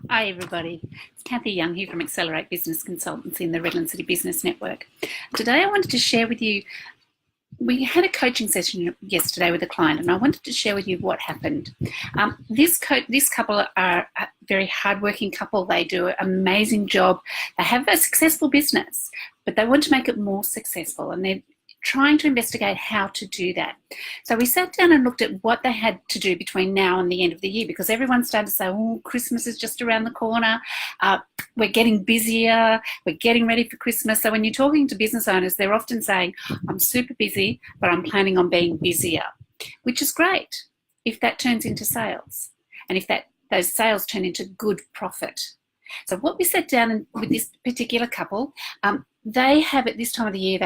Hi everybody, it's Kathy Young here from Accelerate Business Consultancy in the Redland City Business Network. Today I wanted to share with you, we had a coaching session yesterday with a client and I wanted to share with you what happened. This couple are a very hardworking couple. They do an amazing job. They have a successful business, but they want to make it more successful and they're trying to investigate how to do that. So we sat down and looked at what they had to do between now and the end of the year, because everyone's starting to say, oh, Christmas is just around the corner. We're getting busier. We're getting ready for Christmas. So when you're talking to business owners, they're often saying, I'm super busy, but I'm planning on being busier, which is great if that turns into sales and if those sales turn into good profit. So what we sat down with this particular couple, they have at this time of the year,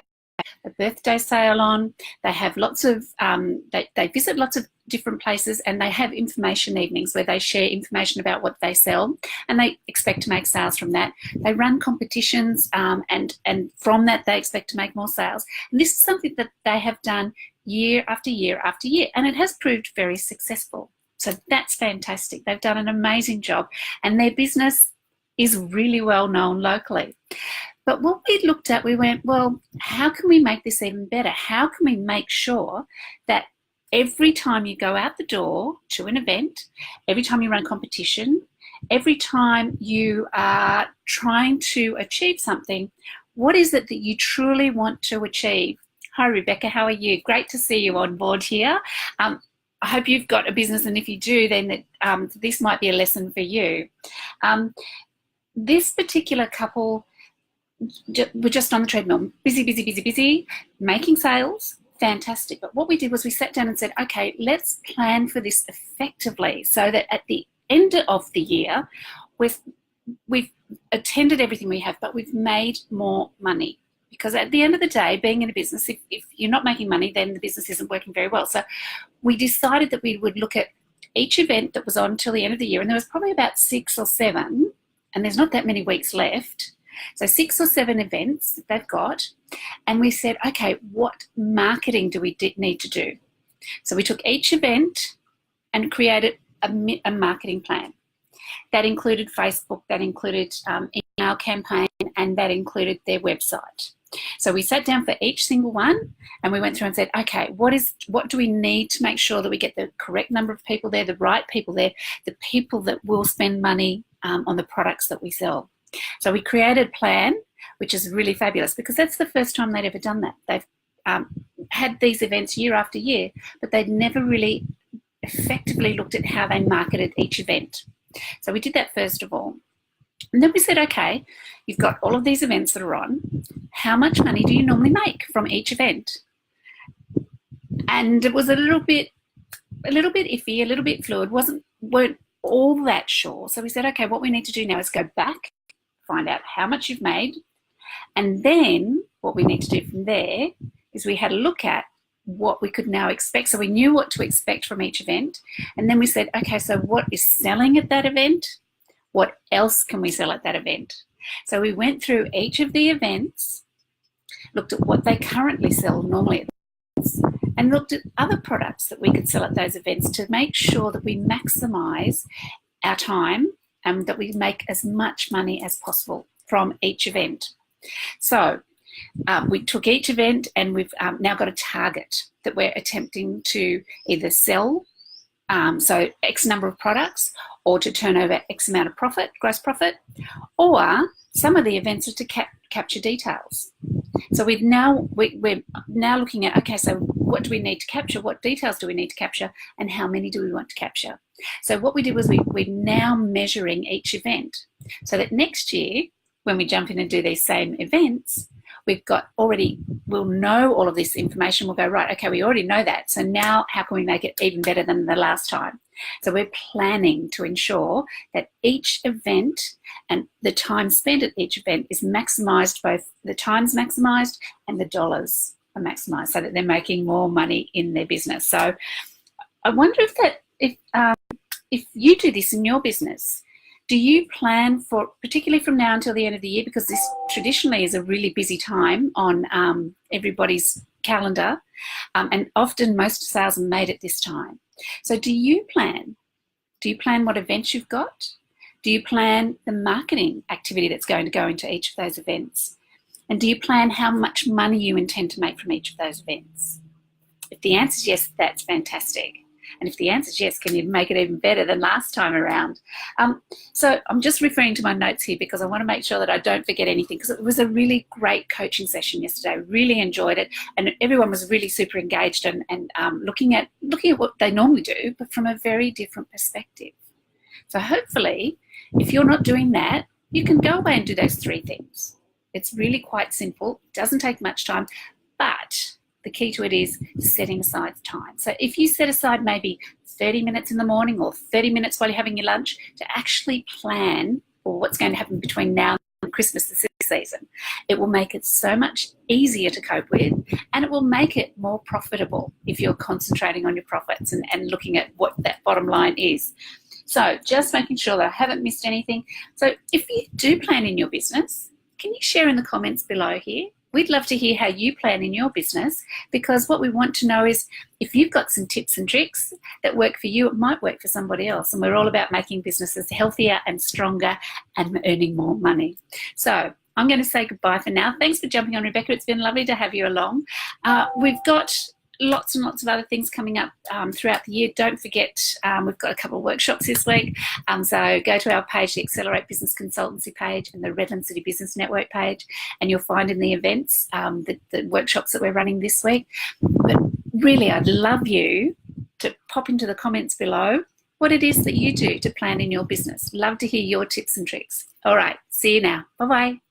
a birthday sale on. They have lots of, they visit lots of different places and they have information evenings where they share information about what they sell and they expect to make sales from that. They run competitions and from that they expect to make more sales. And this is something that they have done year after year after year and it has proved very successful. So that's fantastic. They've done an amazing job and their business is really well known locally. But what we looked at, we went, well, how can we make this even better? How can we make sure that every time you go out the door to an event, every time you run competition, every time you are trying to achieve something, what is it that you truly want to achieve? Hi, Rebecca, how are you? Great to see you on board here. I hope you've got a business, and if you do, then this might be a lesson for you. This particular couple we're just on the treadmill, busy, making sales, fantastic. But what we did was we sat down and said, okay, let's plan for this effectively so that at the end of the year, we've attended everything we have, but we've made more money. Because at the end of the day, being in a business, if you're not making money, then the business isn't working very well. So we decided that we would look at each event that was on till the end of the year, and there was probably about 6 or 7, and there's not that many weeks left. So 6 or 7 events that they've got, and we said, okay, what marketing do we need to do? So we took each event and created a marketing plan. That included Facebook, that included email campaign, and that included their website. So we sat down for each single one and we went through and said, okay, what do we need to make sure that we get the correct number of people there, the right people there, the people that will spend money on the products that we sell. So we created a plan, which is really fabulous because that's the first time they'd ever done that. They've had these events year after year, but they'd never really effectively looked at how they marketed each event. So we did that first of all. And then we said, okay, you've got all of these events that are on. How much money do you normally make from each event? And it was a little bit iffy, a little bit fluid, weren't all that sure. So we said, okay, what we need to do now is go back, find out how much you've made, and then what we need to do from there is we had a look at what we could now expect. So we knew what to expect from each event, and then we said, okay, so what is selling at that event? What else can we sell at that event? So we went through each of the events, looked at what they currently sell normally at events, and looked at other products that we could sell at those events to make sure that we maximise our time and that we make as much money as possible from each event. So we took each event and we've now got a target that we're attempting to either sell, so X number of products, or to turn over X amount of profit, gross profit, or some of the events are to capture details. So we're now looking at, okay, so what do we need to capture? What details do we need to capture? And how many do we want to capture? So what we did was we're now measuring each event so that next year, when we jump in and do these same events, we'll know all of this information. We'll go, right, okay, we already know that. So now how can we make it even better than the last time? So we're planning to ensure that each event and the time spent at each event is maximised, both the time's maximised and the dollars are maximised so that they're making more money in their business. So I wonder if you do this in your business, do you plan for, particularly from now until the end of the year, because this traditionally is a really busy time on everybody's calendar, and often most sales are made at this time. So do you plan what events you've got? Do you plan the marketing activity that's going to go into each of those events? And do you plan how much money you intend to make from each of those events? If the answer is yes, that's fantastic. And if the answer is yes, can you make it even better than last time around? So I'm just referring to my notes here because I want to make sure that I don't forget anything, because it was a really great coaching session yesterday. I really enjoyed it, and everyone was really super engaged and looking at what they normally do, but from a very different perspective. So hopefully, if you're not doing that, you can go away and do those 3 things. It's really quite simple. It doesn't take much time, but the key to it is setting aside time. So if you set aside maybe 30 minutes in the morning or 30 minutes while you're having your lunch to actually plan for what's going to happen between now and Christmas, the silly season, it will make it so much easier to cope with, and it will make it more profitable if you're concentrating on your profits and looking at what that bottom line is. So just making sure that I haven't missed anything. So if you do plan in your business, can you share in the comments below here? We'd love to hear how you plan in your business, because what we want to know is if you've got some tips and tricks that work for you, it might work for somebody else. And we're all about making businesses healthier and stronger and earning more money. So I'm going to say goodbye for now. Thanks for jumping on, Rebecca. It's been lovely to have you along. We've got lots and lots of other things coming up throughout the year. Don't forget, we've got a couple of workshops this week. So go to our page, the Accelerate Business Consultancy page and the Redland City Business Network page, and you'll find in the events the workshops that we're running this week. But really, I'd love you to pop into the comments below what it is that you do to plan in your business. Love to hear your tips and tricks. All right, see you now. Bye-bye.